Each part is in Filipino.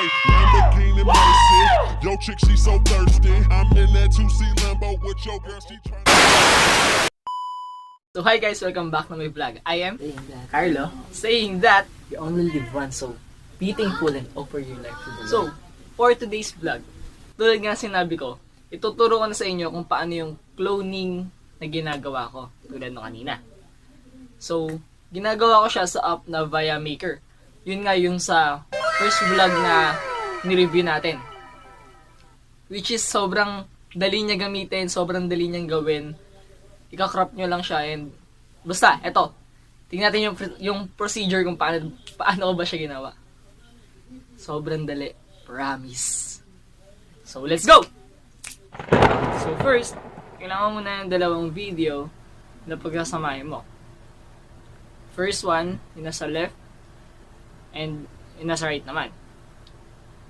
Hey, Lamborghini Mercy. Yo chick, she so thirsty. I'm in that 2C Lambo with your girl, she tryna. So hi guys, welcome back to my vlog. I am Saying that Carlo, saying that. you only live once, so be thankful and offer your life to the Lord. So, for today's vlog, tulad nga sinabi ko, ituturo ko na sa inyo kung paano yung cloning na ginagawa ko, tulad nung kanina. So, ginagawa ko siya sa app na Via Maker. Yun nga yung sa first vlog na ni-review natin. Which is sobrang dali niya gamitin, sobrang dali niyang gawin. Ika-crop nyo lang siya and basta, eto. Tingnan natin yung procedure kung paano ko ba siya ginawa. Sobrang dali. Promise. So, let's go! So, first, kailangan mo na yung dalawang video na pagkasamahin mo. First one, yung nasa left, and yung nasa right naman.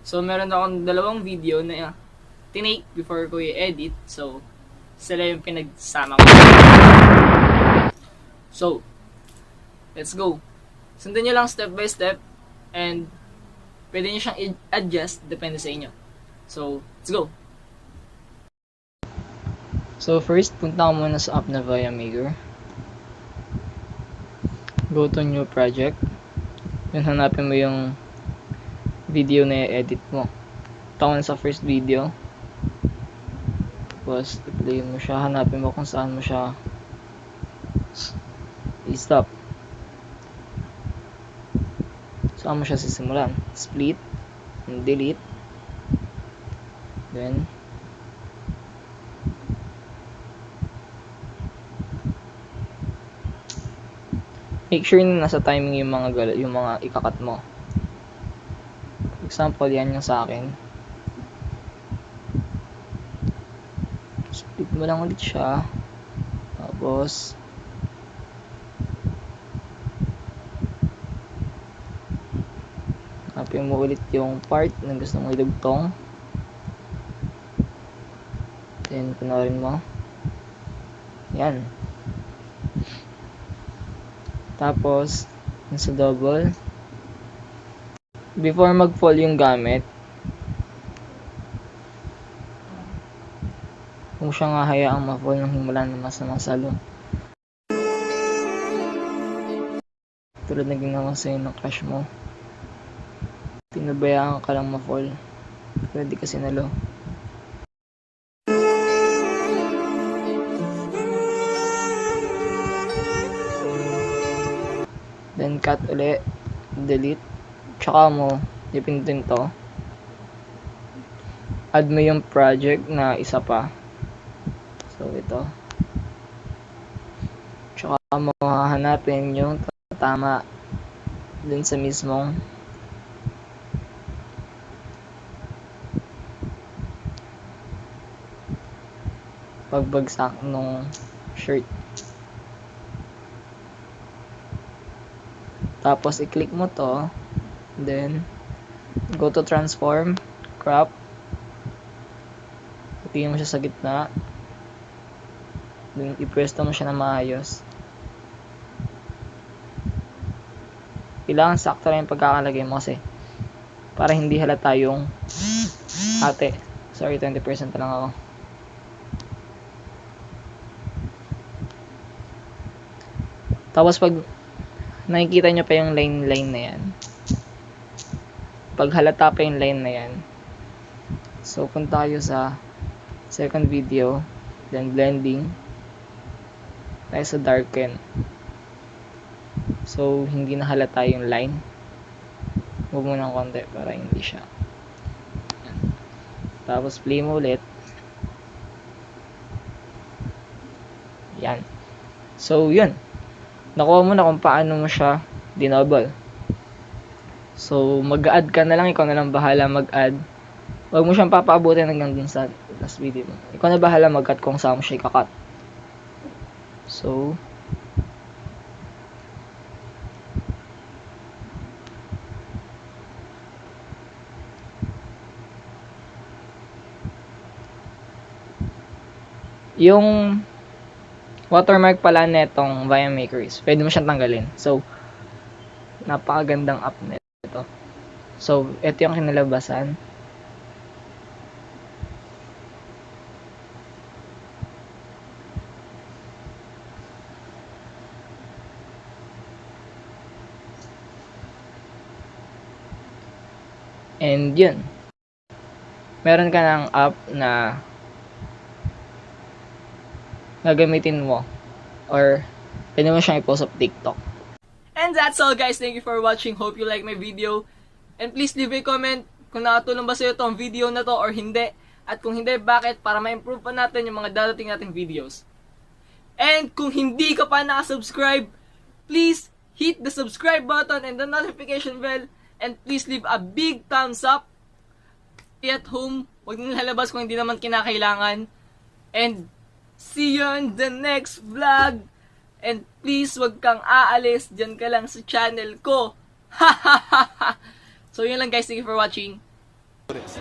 So, meron akong dalawang video na tinake before ko i-edit. So, sila yung pinagsama ko. So, let's go. Sundan nyo lang step by step and pwede nyo siyang i-adjust depende sa inyo. So, let's go. So, first, punta ko muna sa app na Via Maker. Go to new project. Yun, hanapin mo yung video na i-edit mo. Punta ko na sa first video. Tapos, i-play mo siya. Hanapin mo kung saan mo siya i-stop. Saan mo siya sisimulan. Split. And delete. Then, make sure na nasa timing yung mga ikakat mo. For example, yan yung sa akin. Split mo lang ulit siya. Tapos, hanapin mo ulit yung part na gusto mong idugtong. Then, panoorin mo. Yan. Tapos, sa double. Before mag-fall yung gamit, kung siya nga hayaang ma-fall ng himula na masamang salon. Tulad na ginawa sa'yo ng crush mo. Pinabayaan ka lang ma-fall. Pwede kasi nalo. Then cut ulit. Delete. Tsaka mo ipindutin to. Add mo yung project na isa pa. So ito. Tsaka mo hahanapin yung tama dun sa mismong pagbagsak nung shirt. Tapos i-click mo to, then go to transform, crop. Tingin mo siya sa gitna. Then i-presto mo siya na maayos. Kailangan sakto lang yung pagkakalagay mo kasi para hindi halata yung ate. Sorry, 20% na lang ako. Tapos pag nakikita nyo pa yung line na yan, pag halata pa yung line na yan, so punta kayo sa second video, then blending, tayo sa darken. So hindi na halata yung line. Huwag mo ng konti para hindi siya. Yan. Tapos play mo ulit. Yan. So yun, nakuha mo na kung paano mo siya dinouble. So, mag-add ka na lang. Ikaw na lang bahala mag-add. Huwag mo siyang papaabutin hanggang dun sa last video mo. Ikaw na bahala mag-cut kung saan mo siya ikakat. So, yung watermark pala netong Via Maker is pwede mo siyang tanggalin. So, napakagandang app nito. So, ito yung kinalabasan. And yun. Meron ka ng app na gagamitin mo or pwede mo siyang i-post sa TikTok. And that's all guys. Thank you for watching. Hope you like my video. And please leave a comment kung nakatulong ba sa'yo tong video na to or hindi. At kung hindi, bakit? Para ma-improve pa natin yung mga dadating nating videos. And kung hindi ka pa nakasubscribe, please hit the subscribe button and the notification bell. And please leave a big thumbs up. Stay at home. Huwag nang lalabas kung hindi naman kinakailangan. And see you in the next vlog. And please, wag kang aalis. Diyan ka lang sa channel ko. So, yun lang guys. Thank you for watching. Okay,